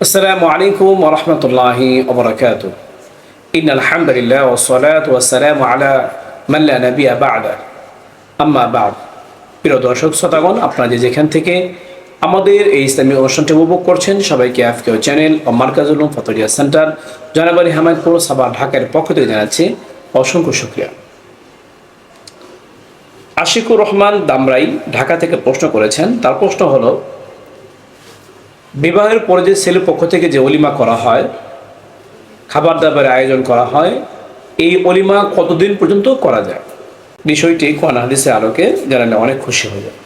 আসসালামু আলাইকুম ওয়া রাহমাতুল্লাহি ওয়া বারাকাতুহু। ইন্নাল হামদুলিল্লাহ ওয়াস সালাতু ওয়াস সালামু আলা মান লা নাবিয়্যা বা'দা। আম্মা বা'দ। প্রিয় দর্শক শ্রোতাগণ, আপনারা যেখান থেকে আমাদের এই ইসলামী অনুষ্ঠানটি উপভোগ করছেন, সবাইকে আফকিও চ্যানেল ও মার্কাজুল উলুম ফাতোরিয়া সেন্টার জনাবাড়ি হামাদপুর সাভার ঢাকার পক্ষ থেকে জানাচ্ছি অসংখ্য শুকরিয়া। আশিকুর রহমান দামরাই ঢাকা থেকে প্রশ্ন করেছেন। তার প্রশ্ন হলো, বিবাহের পরে যে ছেলের পক্ষ থেকে যে অলিমা করা হয়, খাবার দাবারের আয়োজন করা হয়, এই অলিমা কতদিন পর্যন্ত করা যায়? বিষয়টি কোরআন হাদিসের আলোকে জানালে অনেক খুশি হয়ে যায়।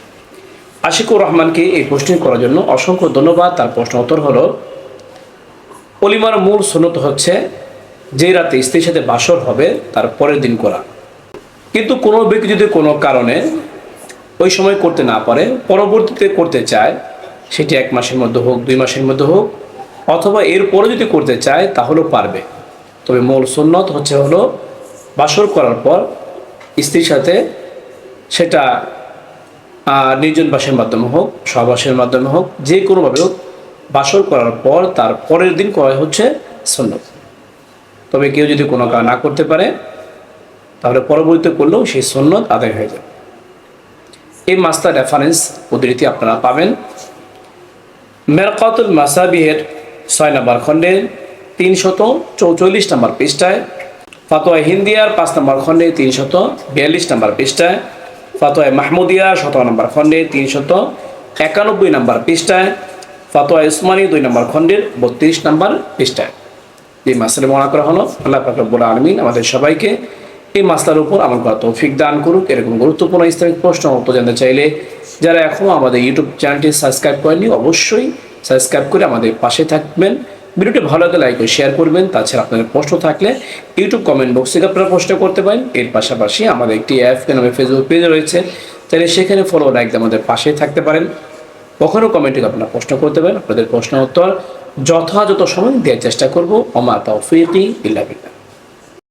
আশিকুর রহমানকে এই প্রশ্ন করার জন্য অসংখ্য ধন্যবাদ। তার প্রশ্ন উত্তর হলো, অলিমার মূল সুন্নত হচ্ছে যে রাতে স্ত্রীর সাথে বাসর হবে তার পরের দিন করা। কিন্তু কোনো ব্যক্তি যদি কোনো কারণে ওই সময় করতে না পারে, পরবর্তীতে করতে চায়, সেটি 1 মাসের মধ্যে হোক, 2 মাসের মধ্যে হোক, অথবা এরপরে যদি করতে চায় তাহলেও পারবে। তবে মূল সুন্নত হলো বাসর করার পর স্ত্রীর সাথে, সেটা নির্জন বাসের মাধ্যমে হোক, সহবাসের মাধ্যমে হোক, যে কোনোভাবে হোক, বাসর করার পর তার পরের দিন করা হচ্ছে সুন্নত। তবে কেউ যদি কোনো কাজ না করতে পারে তাহলে পরবর্তীতে করলেও সেই সুন্নত আদায় হয়ে যায়। এই মাসটার রেফারেন্স উদ্ধৃতি আপনারা পাবেন মেরকাতুল মাসাবিহের 6 নম্বর খণ্ডে 344 নম্বর পৃষ্ঠায়, ফাতোয়া হিন্দিয়ার 5 নম্বর খণ্ডে 342 নম্বর পৃষ্ঠায়, ফাতোয়া মাহমুদিয়া 17 নম্বর খণ্ডে 391 নম্বর পৃষ্ঠায়, ফাতোয়া উসমানী 2 নম্বর খণ্ডের 32 নম্বর পৃষ্ঠায় এই মাসলা বর্ণনা করা হলো। আল্লাহ পাক রব্বুল আলামিন আমাদের সবাইকে এই মাসলার উপর আমল করার তৌফিক দান করুক। এরকম গুরুত্বপূর্ণ ইসলামিক প্রশ্ন উত্তর জানতে চাইলে যারা এখনও আমাদের ইউটিউব চ্যানেলটি সাবস্ক্রাইব করেননি, অবশ্যই সাবস্ক্রাইব করে আমাদের পাশে থাকবেন। ভিডিওটি ভালো লাগলে লাইক ও শেয়ার করবেন। তাছাড়া আপনাদের প্রশ্ন থাকলে ইউটিউব কমেন্ট বক্সে আপনারা প্রশ্ন করতে পারেন। এর পাশাপাশি আমাদের একটি অ্যাফকে নামে ফেসবুক পেজ রয়েছে, তাহলে সেখানে ফলো লাইক দিয়ে আমাদের পাশে থাকতে পারেন। কখনও কমেন্টে আপনারা প্রশ্ন করতে পারেন। আপনাদের প্রশ্ন উত্তর যথাযথ সময় দেওয়ার চেষ্টা করব। ওমা তাওফীকি ইল্লা বিল্লাহ।